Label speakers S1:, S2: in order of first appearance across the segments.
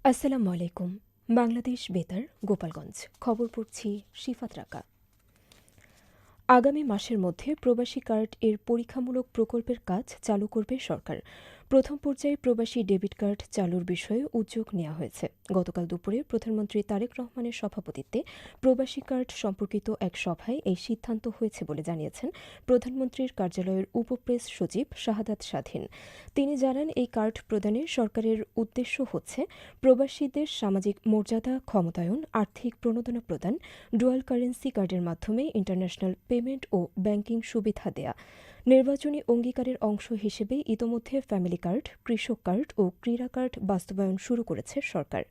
S1: আসসালামু আলাইকুম। বাংলাদেশ বেতার, গোপালগঞ্জ। খবর পড়ছি শিফাত রাকা। আগামী মাসের মধ্যে প্রবাসী কার্ড এর পরীক্ষামূলক প্রকল্পের কাজ চালু করবে সরকার। প্রথম পর্যায়ে প্রবাসী ডেবিট কার্ড চালুর বিষয়ে উদ্যোগ নেওয়া হয়েছে। গতকাল দুপুরে প্রধানমন্ত্রী তারেক রহমানের সভাপতিত্বে প্রবাসী কার্ড সম্পর্কিত এক সভায় এই সিদ্ধান্ত হয়েছে বলে জানিয়েছেন প্রধানমন্ত্রীর কার্যালয়ের উপপ্রেস সচিব শাহাদাত স্বাধীন। তিনি জানান, এই কার্ড প্রদানে সরকারের উদ্দেশ্য হচ্ছে প্রবাসীদের সামাজিক মর্যাদা, ক্ষমতায়ন, আর্থিক প্রণোদনা প্রদান, ডুয়াল কারেন্সি কার্ডের মাধ্যমে ইন্টারন্যাশনাল পেমেন্ট ও ব্যাংকিং সুবিধা দেয়া। নির্বাচনী অঙ্গীকারের অংশ হিসেবে ইতোমধ্যে ফ্যামিলি কার্ড, কৃষক কার্ড ও ক্রীড়া কার্ড বাস্তবায়ন শুরু করেছে সরকার।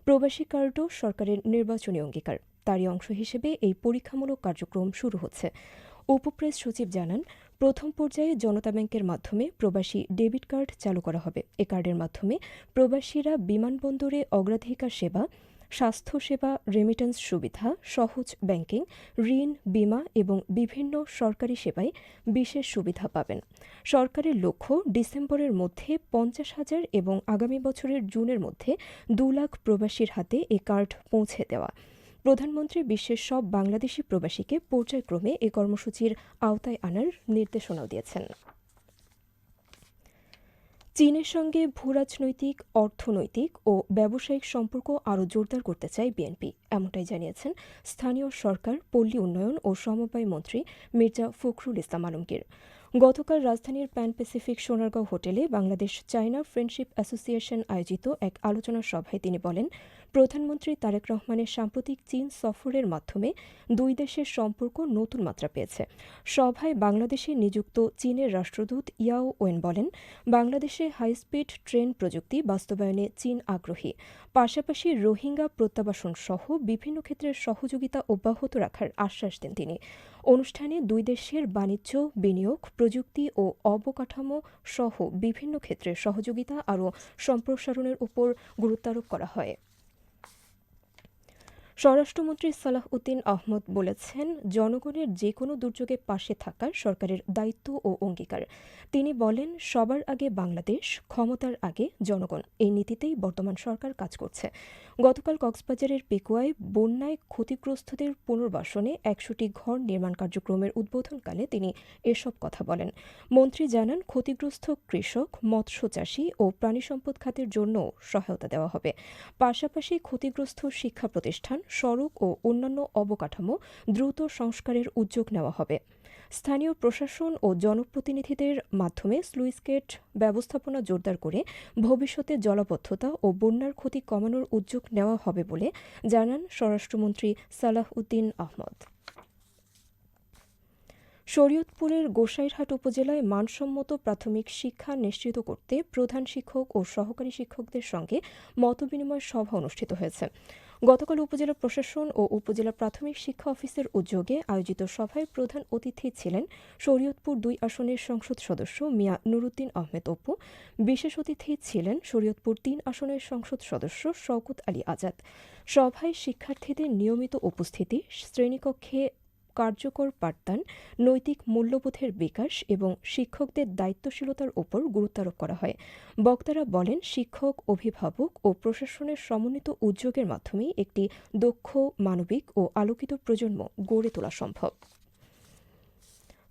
S1: প্রবাসী কার্ডও সরকারের নির্বাচনী অঙ্গীকার। তারই অংশ হিসেবে এই পরীক্ষামূলক কার্যক্রম শুরু হচ্ছে। উপপ্রেস সচিব জানান, প্রথম পর্যায়ে জনতা ব্যাংকের মাধ্যমে প্রবাসী ডেবিট কার্ড চালু করা হবে। এ কার্ডের মাধ্যমে প্রবাসীরা বিমানবন্দরে অগ্রাধিকার সেবা, স্বাস্থ্যসেবা, রেমিটেন্স সুবিধা, সহজ ব্যাংকিং, ঋণ, বীমা এবং বিভিন্ন সরকারি সেবায় বিশেষ সুবিধা পাবেন। সরকারের লক্ষ্য, ডিসেম্বরের মধ্যে 50,000 এবং আগামী বছরের জুনের মধ্যে 2 লাখ প্রবাসীর হাতে এ কার্ড পৌঁছে দেওয়া। প্রধানমন্ত্রী বিশ্বের সব বাংলাদেশি প্রবাসীকে পর্যায়ক্রমে এ কর্মসূচির আওতায় আনার নির্দেশনাও দিয়েছেন। চীনের সঙ্গে ভূরাজনৈতিক, অর্থনৈতিক ও ব্যবসায়িক সম্পর্ক আরও জোরদার করতে চায় বিএনপি, এমনটাই জানিয়েছেন স্থানীয় সরকার, পল্লী উন্নয়ন ও সমবায় মন্ত্রী মির্জা ফখরুল ইসলাম আলমগীর। গতকাল রাজধানীর প্যান প্যাসিফিক সোনারগাঁও হোটেলে বাংলাদেশ চায়না ফ্রেন্ডশিপ অ্যাসোসিয়েশন আয়োজিত এক আলোচনা সভায় তিনি বলেন, প্রধানমন্ত্রী তারেক রহমানের সাম্প্রতিক চীন সফরের মাধ্যমে দুই দেশের সম্পর্ক নতুন মাত্রা পেয়েছে। সভায় বাংলাদেশে নিযুক্ত চীনের রাষ্ট্রদূত ইয়াও ওয়েন বলেন, বাংলাদেশে হাইস্পিড ট্রেন প্রযুক্তি বাস্তবায়নে চীন আগ্রহী। পাশাপাশি রোহিঙ্গা প্রত্যাবাসন সহ বিভিন্ন ক্ষেত্রে সহযোগিতা অব্যাহত রাখার আশ্বাস দেন তিনি। অনুষ্ঠানে দুই দেশের বাণিজ্য, বিনিয়োগ, প্রযুক্তি ও অবকাঠামো সহ বিভিন্ন ক্ষেত্রে সহযোগিতা আরও সম্প্রসারণের উপর গুরুত্বারোপ করা হয়। স্বরাষ্ট্রমন্ত্রী সালাহ উদ্দিন আহমদ বলেছেন, জনগণের যে কোনো দুর্যোগে পাশে থাকার সরকারের দায়িত্ব ও অঙ্গীকার। তিনি বলেন, সবার আগে বাংলাদেশ, ক্ষমতার আগে জনগণ, এই নীতিতেই বর্তমান সরকার কাজ করছে। গতকাল কক্সবাজারের পেকুয়ায় বন্যায় ক্ষতিগ্রস্তদের পুনর্বাসনে 100টি ঘর নির্মাণ কার্যক্রমের উদ্বোধনকালে তিনি এসব কথা বলেন। মন্ত্রী জানান, ক্ষতিগ্রস্ত কৃষক, মৎস্যচাষী ও প্রাণিসম্পদ খাতের জন্য সহায়তা দেওয়া হবে। পাশাপাশি ক্ষতিগ্রস্ত শিক্ষা প্রতিষ্ঠান, সড়ক ও অন্যান্য অবকাঠামো দ্রুত সংস্কারের উদ্যোগ নেওয়া হবে। স্থানীয় প্রশাসন ও জনপ্রতিনিধিদের মাধ্যমে স্লুইস গেট ব্যবস্থাপনা জোরদার করে ভবিষ্যতে জলাবদ্ধতা ও বন্যার ক্ষতি কমানোর উদ্যোগ নেওয়া হবে বলে জানান স্বরাষ্ট্রমন্ত্রী সালাহ উদ্দিন আহমদ। শরীয়তপুরের গোসাইরহাট উপজেলায় মানসম্মত প্রাথমিক শিক্ষা নিশ্চিত করতে প্রধান শিক্ষক ও সহকারী শিক্ষকদের সঙ্গে মতবিনিময় সভা অনুষ্ঠিত হয়েছে। গতকাল উপজেলা প্রশাসন ও উপজেলা প্রাথমিক শিক্ষা অফিসের উদ্যোগে আয়োজিত সভায় প্রধান অতিথি ছিলেন শরীয়তপুর 2 আসনের সংসদ সদস্য মিয়া নুরুদ্দিন আহমেদ অপু। বিশেষ অতিথি ছিলেন শরীয়তপুর 3 আসনের সংসদ সদস্য শওকত আলী আজাদ। সভায় শিক্ষার্থীদের নিয়মিত উপস্থিতি, শ্রেণীকক্ষে কার্যকর পাঠদান, নৈতিক মূল্যবোধের বিকাশ এবং শিক্ষকদের দায়িত্বশীলতার ওপর গুরুত্বারোপ করা হয়। বক্তারা বলেন, শিক্ষক, অভিভাবক ও প্রশাসনের সমন্বিত উদ্যোগের মাধ্যমে একটি দক্ষ, মানবিক ও আলোকিত প্রজন্ম গড়ে তোলা সম্ভব।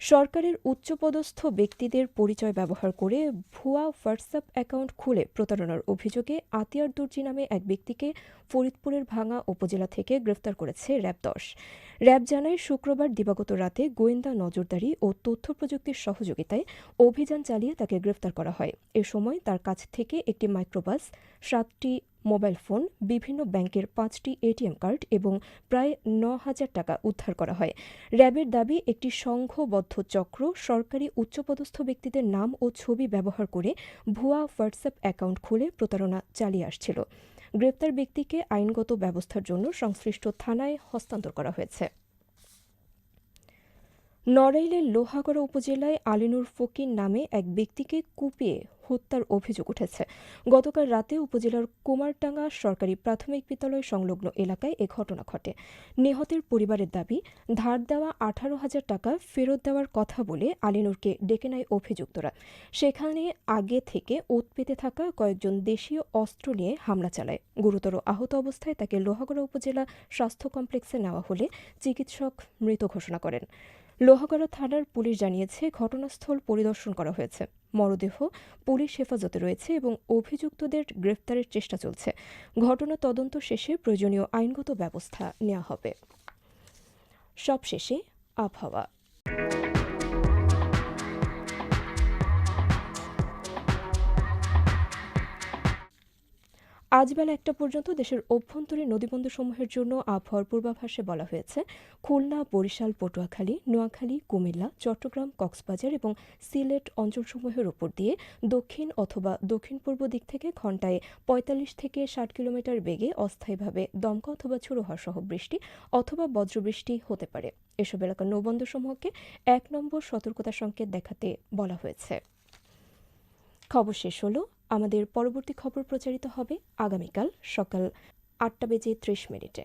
S1: সরকারের উচ্চপদস্থ ব্যক্তিদের পরিচয় ব্যবহার করে ভুয়া হোয়াটসঅ্যাপ অ্যাকাউন্ট খুলে প্রতারণার অভিযোগে আতিয়ার দর্জি নামে এক ব্যক্তিকে ফরিদপুরের ভাঙ্গা উপজেলা থেকে গ্রেফতার করেছে র্যাব-10। র্যাব জানায়, শুক্রবার দিবাগত রাতে গোয়েন্দা নজরদারি ও তথ্য প্রযুক্তির সহযোগিতায় অভিযান চালিয়ে তাকে গ্রেফতার করা হয়। এ সময় তার কাছ থেকে একটি মাইক্রোবাস, 7টি মোবাইল ফোন, বিভিন্ন ব্যাংকের 5টি এটিএম কার্ড এবং প্রায় 9,000 টাকা উদ্ধার করা হয়। র্যাবের দাবি, একটি সংঘবদ্ধ চক্র সরকারি উচ্চপদস্থ ব্যক্তিদের নাম ও ছবি ব্যবহার করে ভুয়া হোয়াটসঅ্যাপ অ্যাকাউন্ট খুলে প্রতারণা চালিয়ে আসছিল। গ্রেপ্তার ব্যক্তিকে আইনগত ব্যবস্থার জন্য সংশ্লিষ্ট থানায় হস্তান্তর করা হয়েছে। নড়াইলের লোহাগড়া উপজেলায় আলিনুর ফকির নামে এক ব্যক্তিকে কুপিয়ে হত্যার অভিযোগ উঠেছে। গতকাল রাতে উপজেলার কুমারডাঙ্গা সরকারি প্রাথমিক বিদ্যালয় সংলগ্ন এলাকায় এ ঘটনা ঘটে। নিহতের পরিবারের দাবি, ধার দেওয়া 18,000 টাকা ফেরত দেওয়ার কথা বলে আলীনুরকে ডেকে নেয় অভিযুক্তরা। সেখানে আগে থেকে ওঁত পেতে থাকা কয়েকজন দেশীয় অস্ত্র নিয়ে হামলা চালায়। গুরুতর আহত অবস্থায় তাকে লোহাগড়া উপজেলা স্বাস্থ্য কমপ্লেক্সে নেওয়া হলে চিকিৎসক মৃত ঘোষণা করেন। লোহাগড়া থানার পুলিশ জানিয়েছে, ঘটনাস্থল পরিদর্শন করা হয়েছে। মরদেহ পুলিশ হেফাজতে রয়েছে এবং অভিযুক্তদের গ্রেফতারের চেষ্টা চলছে। ঘটনা তদন্ত শেষে প্রয়োজনীয় আইনগত ব্যবস্থা নেওয়া হবে। সবশেষে আবহাওয়া। আজ বেলা ১টা পর্যন্ত দেশের অভ্যন্তরীণ নদীবন্দরসমূহের জন্য আবহাওয়ার পূর্বাভাসে বলা হয়েছে, খুলনা, বরিশাল, পটুয়াখালী, নোয়াখালী, কুমিল্লা, চট্টগ্রাম, কক্সবাজার এবং সিলেট অঞ্চলসমূহের উপর দিয়ে দক্ষিণ অথবা দক্ষিণ পূর্ব দিক থেকে ঘণ্টায় ৪৫ থেকে ৬০ কিলোমিটার বেগে অস্থায়ীভাবে দমকা অথবা ঝোড়ো হাওয়া সহ বৃষ্টি অথবা বজ্রবৃষ্টি হতে পারে। এসব এলাকার নৌবন্দরসমূহকে ১ নম্বর সতর্কতা সংকেত দেখাতে বলা হয়েছে। খবর শেষ হলো। আমাদের পরবর্তী খবর প্রচারিত হবে আগামীকাল সকাল ৮টা বেজে ৩০ মিনিটে।